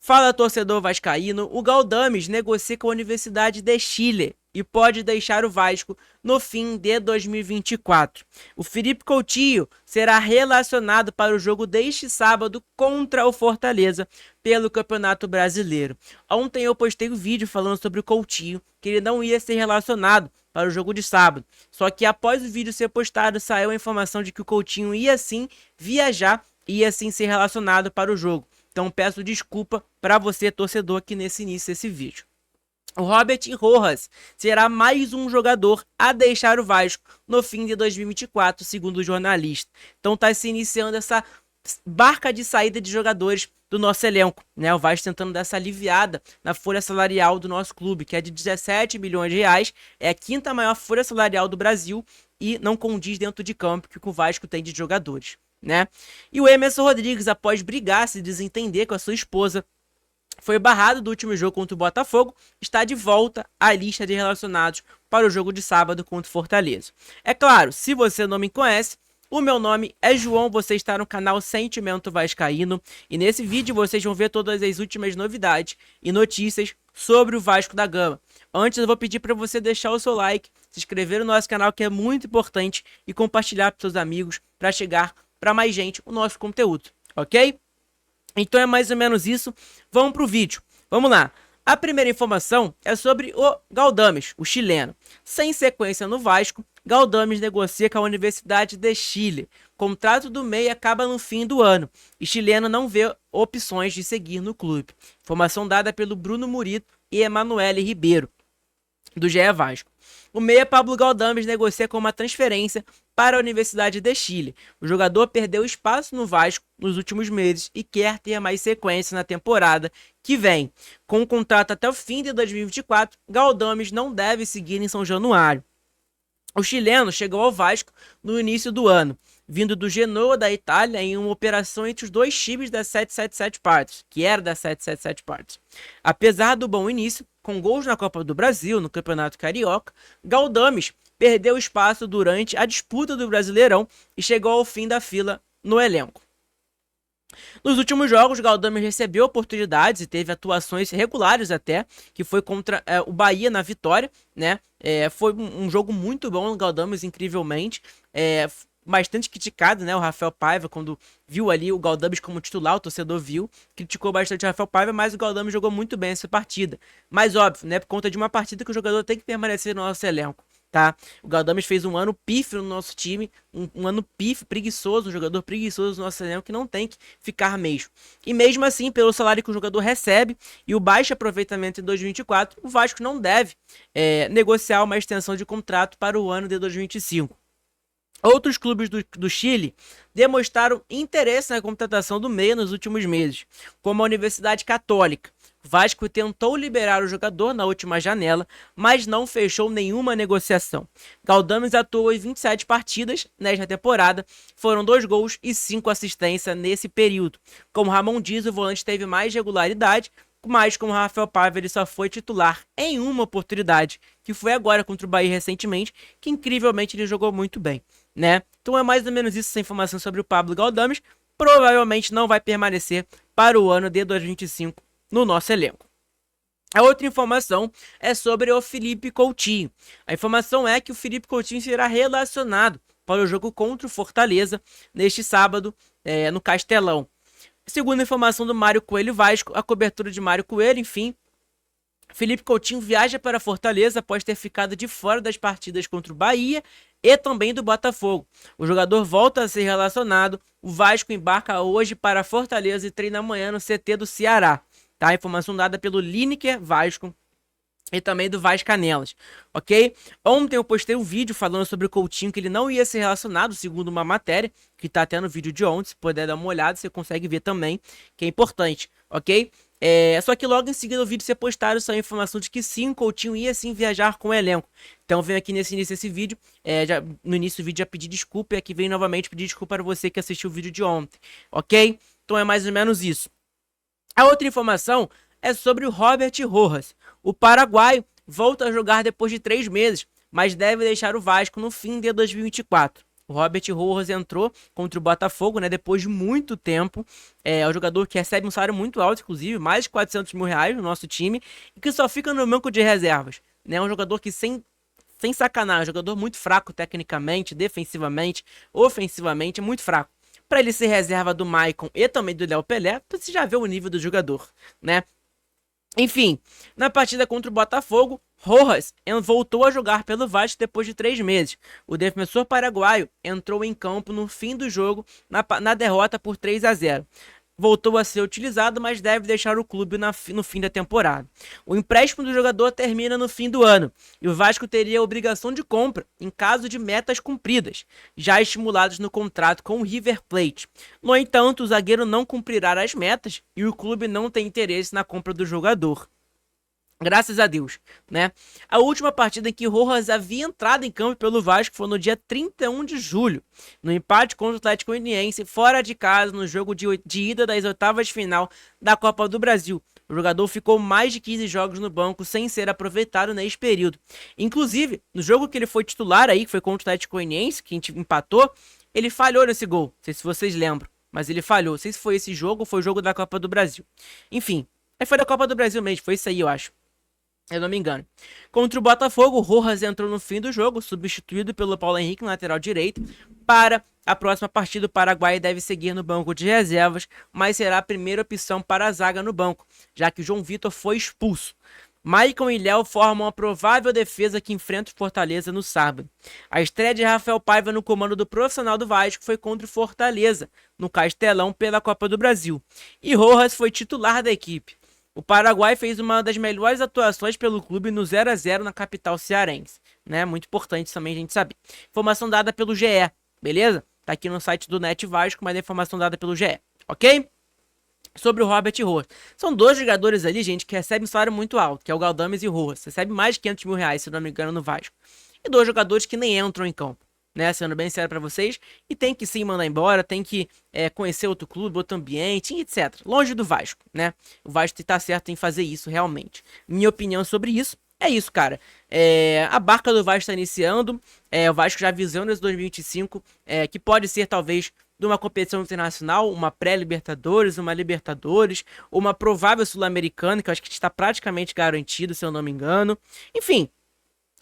Fala, torcedor vascaíno, o Galdames negocia com a Universidade de Chile e pode deixar o Vasco no fim de 2024. O Felipe Coutinho será relacionado para o jogo deste sábado contra o Fortaleza pelo Campeonato Brasileiro. Ontem eu postei um vídeo falando sobre o Coutinho, que ele não ia ser relacionado para o jogo de sábado. Só que após o vídeo ser postado, saiu a informação de que o Coutinho ia sim viajar e ia sim ser relacionado para o jogo. Então peço desculpa para você, torcedor, aqui nesse início desse vídeo. O Robert Rojas será mais um jogador a deixar o Vasco no fim de 2024, segundo o jornalista. Então está se iniciando essa barca de saída de jogadores do nosso elenco, né? O Vasco tentando dar essa aliviada na folha salarial do nosso clube, que é de 17 milhões de reais, é a quinta maior folha salarial do Brasil e não condiz dentro de campo que o Vasco tem de jogadores, né? E o Emerson Rodrigues, após brigar, se desentender com a sua esposa, foi barrado do último jogo contra o Botafogo, está de volta à lista de relacionados para o jogo de sábado contra o Fortaleza. É claro, se você não me conhece, o meu nome é João, você está no canal Sentimento Vascaíno e nesse vídeo vocês vão ver todas as últimas novidades e notícias sobre o Vasco da Gama. Antes eu vou pedir para você deixar o seu like, se inscrever no nosso canal que é muito importante e compartilhar com seus amigos para chegar para mais gente o nosso conteúdo, ok? Então é mais ou menos isso, vamos pro vídeo, vamos lá. A primeira informação é sobre o Galdames, o chileno. Sem sequência no Vasco, Galdames negocia com a Universidade de Chile. Contrato do meia acaba no fim do ano e chileno não vê opções de seguir no clube. Informação dada pelo Bruno Murito e Emanuele Ribeiro, do GE Vasco. O meia Pablo Galdames negocia com uma transferência para a Universidade de Chile. O jogador perdeu espaço no Vasco nos últimos meses e quer ter mais sequência na temporada que vem. Com o contrato até o fim de 2024, Galdames não deve seguir em São Januário. O chileno chegou ao Vasco no início do ano, vindo do Genoa da Itália em uma operação entre os dois times da 777 Parts, que era da 777 Parts. Apesar do bom início, com gols na Copa do Brasil, no Campeonato Carioca, Galdames perdeu espaço durante a disputa do Brasileirão e chegou ao fim da fila no elenco. Nos últimos jogos, Galdames recebeu oportunidades e teve atuações regulares até, que foi contra o Bahia na vitória, né? Foi um jogo muito bom do Galdames, incrivelmente. Bastante criticado, né? O Rafael Paiva, quando viu ali o Galdames como titular, o torcedor viu, criticou bastante o Rafael Paiva, mas o Galdames jogou muito bem essa partida. Mas óbvio, né? Por conta de uma partida que o jogador tem que permanecer no nosso elenco. Tá? O Galdames fez um ano pífio no nosso time, um ano pífio, preguiçoso, um jogador preguiçoso no nosso elenco que não tem que ficar mesmo. E mesmo assim, pelo salário que o jogador recebe e o baixo aproveitamento em 2024, o Vasco não deve negociar uma extensão de contrato para o ano de 2025. Outros clubes do Chile demonstraram interesse na contratação do meia nos últimos meses, como a Universidade Católica. O Vasco tentou liberar o jogador na última janela, mas não fechou nenhuma negociação. Galdames atuou em 27 partidas nesta temporada, foram 2 gols e 5 assistências nesse período. Como Ramon diz, o volante teve mais regularidade, mas como Rafael Paiva ele só foi titular em uma oportunidade, que foi agora contra o Bahia recentemente, que incrivelmente ele jogou muito bem, né? Então é mais ou menos isso, essa informação sobre o Pablo Galdames. Provavelmente não vai permanecer para o ano de 2025 no nosso elenco. A outra informação é sobre o Felipe Coutinho. A informação é que o Felipe Coutinho será relacionado para o jogo contra o Fortaleza neste sábado no Castelão. Segundo a informação do Mário Coelho Vasco, a cobertura de Mário Coelho, enfim, Felipe Coutinho viaja para Fortaleza após ter ficado de fora das partidas contra o Bahia e também do Botafogo. O jogador volta a ser relacionado, o Vasco embarca hoje para Fortaleza e treina amanhã no CT do Ceará. Tá? Informação dada pelo Lineker Vasco e também do Vascanelas, ok? Ontem eu postei um vídeo falando sobre o Coutinho, que ele não ia ser relacionado, segundo uma matéria, que tá até no vídeo de ontem, se puder dar uma olhada, você consegue ver também, que é importante, ok? Só que logo em seguida o vídeo ser postado saiu a informação de que sim, o Coutinho ia sim viajar com o elenco. Então venho aqui nesse início desse vídeo, no início do vídeo já pedi desculpa e aqui venho novamente pedir desculpa para você que assistiu o vídeo de ontem, ok? Então é mais ou menos isso. A outra informação é sobre o Robert Rojas. O paraguaio volta a jogar depois de 3 meses, mas deve deixar o Vasco no fim de 2024. O Robert Rojas entrou contra o Botafogo, né, depois de muito tempo. É um jogador que recebe um salário muito alto, inclusive, mais de 400 mil reais no nosso time, e que só fica no banco de reservas. Né, um jogador que sem sacanagem, jogador muito fraco tecnicamente, defensivamente, ofensivamente, muito fraco. Para ele ser reserva do Maicon e também do Léo Pelé, você já vê o nível do jogador, né? Enfim, na partida contra o Botafogo, Rojas voltou a jogar pelo Vasco depois de 3 meses. O defensor paraguaio entrou em campo no fim do jogo na derrota por 3-0. Voltou a ser utilizado, mas deve deixar o clube no fim da temporada. O empréstimo do jogador termina no fim do ano e o Vasco teria a obrigação de compra em caso de metas cumpridas, já estimulados no contrato com o River Plate. No entanto, o zagueiro não cumprirá as metas e o clube não tem interesse na compra do jogador. Graças a Deus, né? A última partida em que Rojas havia entrado em campo pelo Vasco foi no dia 31 de julho, no empate contra o Atlético Goianiense, fora de casa, no jogo de ida das oitavas de final da Copa do Brasil. O jogador ficou mais de 15 jogos no banco sem ser aproveitado nesse período. Inclusive, no jogo que ele foi titular aí, que foi contra o Atlético Goianiense, que a gente empatou, ele falhou nesse gol. Não sei se vocês lembram, mas ele falhou. Não sei se foi esse jogo ou foi o jogo da Copa do Brasil. Enfim, foi da Copa do Brasil mesmo, foi isso aí, eu acho. Eu não me engano. Contra o Botafogo, o Rojas entrou no fim do jogo, substituído pelo Paulo Henrique no lateral direito. Para a próxima partida, o Paraguai deve seguir no banco de reservas, mas será a primeira opção para a zaga no banco, já que o João Vitor foi expulso. Maicon e Léo formam a provável defesa que enfrenta o Fortaleza no sábado. A estreia de Rafael Paiva no comando do profissional do Vasco foi contra o Fortaleza, no Castelão, pela Copa do Brasil. E Rojas foi titular da equipe. O Paraguai fez uma das melhores atuações pelo clube no 0-0 na capital cearense, né? Muito importante também a gente saber. Informação dada pelo GE, beleza? Tá aqui no site do Net Vasco, mas é informação dada pelo GE, ok? Sobre o Robert Rojas. São dois jogadores ali, gente, que recebem um salário muito alto, que é o Galdames e o Rojas. Recebe mais de 500 mil reais, se não me engano, no Vasco. E dois jogadores que nem entram em campo, né, sendo bem sério pra vocês, e tem que sim mandar embora, tem que conhecer outro clube, outro ambiente, etc. Longe do Vasco, né? O Vasco tá certo em fazer isso, realmente. Minha opinião sobre isso é isso, cara. A barca do Vasco tá iniciando, o Vasco já visando esse 2025, que pode ser talvez de uma competição internacional, uma pré-Libertadores, uma Libertadores, ou uma provável Sul-Americana, que eu acho que está praticamente garantido, se eu não me engano. Enfim,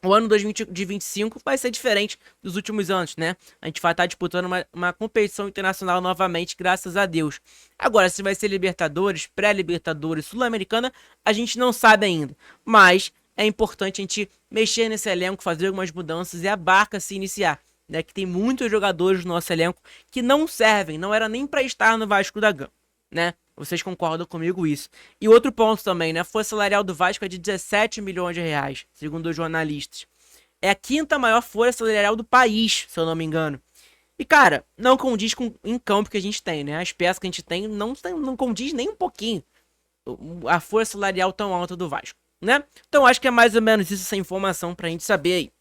o ano 2025 vai ser diferente dos últimos anos, né? A gente vai estar disputando uma competição internacional novamente, graças a Deus. Agora, se vai ser Libertadores, pré-Libertadores, Sul-Americana, a gente não sabe ainda. Mas é importante a gente mexer nesse elenco, fazer algumas mudanças e a barca se iniciar, né? Que tem muitos jogadores no nosso elenco que não servem, não era nem para estar no Vasco da Gama, né? Vocês concordam comigo isso? E outro ponto também, né? A folha salarial do Vasco é de 17 milhões de reais, segundo os jornalistas. É a quinta maior folha salarial do país, se eu não me engano. E, cara, não condiz com em campo que a gente tem, né? As peças que a gente tem não condiz nem um pouquinho a folha salarial tão alta do Vasco, né? Então, acho que é mais ou menos isso, essa informação pra gente saber aí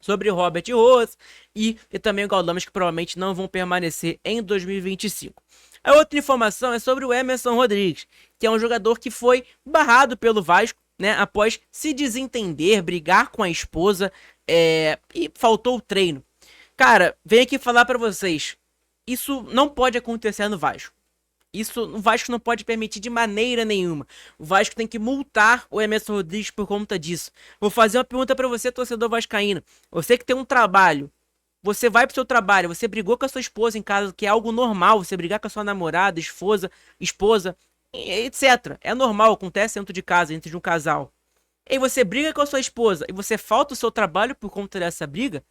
sobre o Robert Rojas e também o Galdames, que provavelmente não vão permanecer em 2025. A outra informação é sobre o Emerson Rodrigues, que é um jogador que foi barrado pelo Vasco, né, após se desentender, brigar com a esposa e faltou o treino. Cara, venho aqui falar pra vocês, isso não pode acontecer no Vasco. Isso o Vasco não pode permitir de maneira nenhuma. O Vasco tem que multar o Emerson Rodrigues por conta disso. Vou fazer uma pergunta pra você, torcedor vascaíno. Você que tem um trabalho, você vai pro seu trabalho, você brigou com a sua esposa em casa, que é algo normal, você brigar com a sua namorada, esposa, etc. É normal, acontece dentro de casa, dentro de um casal. E aí você briga com a sua esposa e você falta o seu trabalho por conta dessa briga?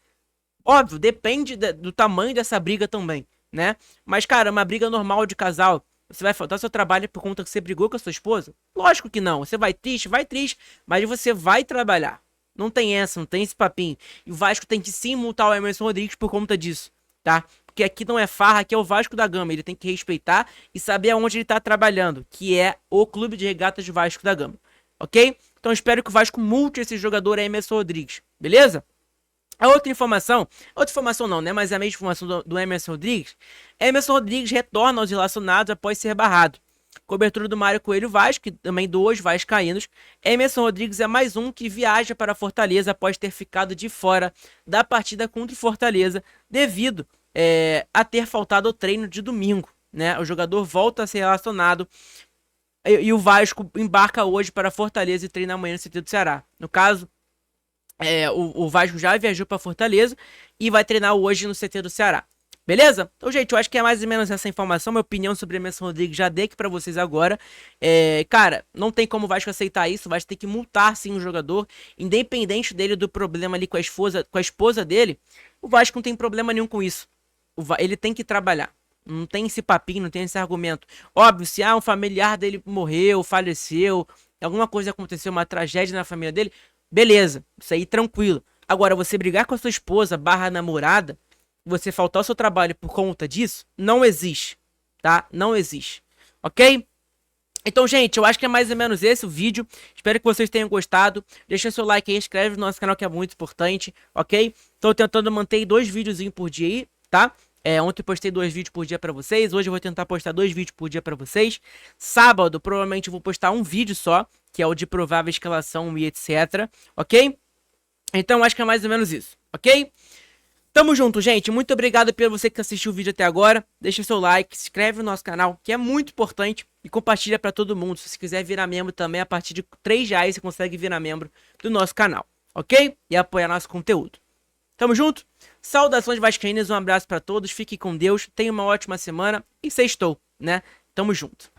Óbvio, depende do tamanho dessa briga também, né? Mas, cara, uma briga normal de casal, você vai faltar seu trabalho por conta que você brigou com a sua esposa? Lógico que não. Você vai triste, mas você vai trabalhar. Não tem essa, não tem esse papinho. E o Vasco tem que sim multar o Emerson Rodrigues por conta disso, tá? Porque aqui não é farra, aqui é o Vasco da Gama. Ele tem que respeitar e saber aonde ele tá trabalhando, que é o Clube de Regatas de Vasco da Gama, ok? Então espero que o Vasco multe esse jogador Emerson Rodrigues, beleza? A outra informação não, né? Mas é a mesma informação do Emerson Rodrigues. Emerson Rodrigues retorna aos relacionados após ser barrado. Cobertura do Mário Coelho Vasco, também dois vascaínos. Emerson Rodrigues é mais um que viaja para Fortaleza após ter ficado de fora da partida contra o Fortaleza devido a ter faltado ao treino de domingo, né? O jogador volta a ser relacionado e o Vasco embarca hoje para Fortaleza e treina amanhã no CT do Ceará. No caso, o Vasco já viajou para Fortaleza e vai treinar hoje no CT do Ceará. Beleza? Então, gente, eu acho que é mais ou menos essa informação. Minha opinião sobre Emerson Rodrigues já dei aqui pra vocês agora. Cara, não tem como o Vasco aceitar isso. O Vasco tem que multar sim o jogador. Independente dele do problema ali com a esposa dele, o Vasco não tem problema nenhum com isso. Ele tem que trabalhar. Não tem esse papinho, não tem esse argumento. Óbvio, se um familiar dele morreu, faleceu, alguma coisa aconteceu, uma tragédia na família dele, beleza, isso aí tranquilo. Agora, você brigar com a sua esposa / namorada, você faltar ao seu trabalho por conta disso, não existe, tá? Não existe, ok? Então, gente, eu acho que é mais ou menos esse o vídeo. Espero que vocês tenham gostado. Deixa seu like aí, inscreve no nosso canal que é muito importante, ok? Tô tentando manter 2 videozinhos por dia aí, tá? Ontem eu postei 2 vídeos por dia pra vocês. Hoje eu vou tentar postar 2 vídeos por dia pra vocês. Sábado, provavelmente eu vou postar um vídeo só, que é o de provável escalação e etc, ok? Então, acho que é mais ou menos isso, ok? Tamo junto, gente. Muito obrigado por você que assistiu o vídeo até agora. Deixa seu like, se inscreve no nosso canal, que é muito importante. E compartilha pra todo mundo. Se você quiser virar membro também, a partir de R$3 você consegue virar membro do nosso canal, ok? E apoiar nosso conteúdo. Tamo junto? Saudações vascaínas, um abraço pra todos. Fique com Deus, tenha uma ótima semana e sextou, né? Tamo junto.